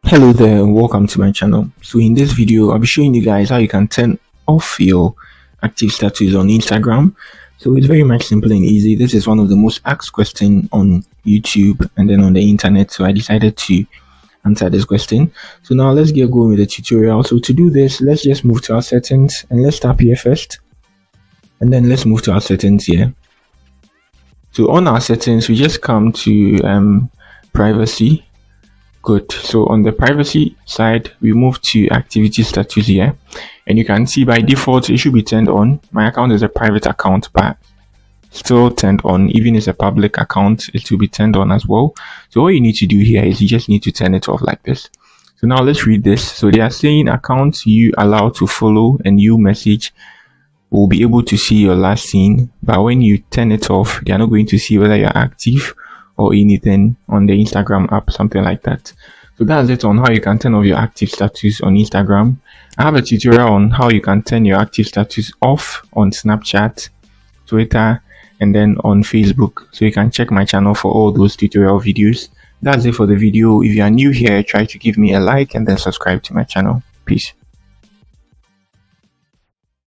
Hello there and welcome to my channel. So in this video I'll be showing you guys how you can turn off your active status on Instagram. So it's very much simple and easy. This is one of the most asked questions on YouTube and then on the internet, so I decided to answer this question. So now let's get going with the tutorial. So to do this, let's just move to our settings and let's tap here first, and then let's move to our settings here. So on our settings we just come to privacy. Good. So on the privacy side, we move to activity status here, and you can see by default it should be turned on. My account is a private account, but still turned on. Even if it's a public account, it will be turned on as well. So all you need to do here is you just need to turn it off like this. So now let's read this. So they are saying accounts you allow to follow and you message will be able to see your last seen, but when you turn it off, they are not going to see whether you're active or anything on the Instagram app, something like that. So that's it on how you can turn off your active status on Instagram. I have a tutorial on how you can turn your active status off on Snapchat, Twitter, and then on Facebook. So you can check my channel for all those tutorial videos. That's it for the video. If you are new here, try to give me a like and then subscribe to my channel. Peace.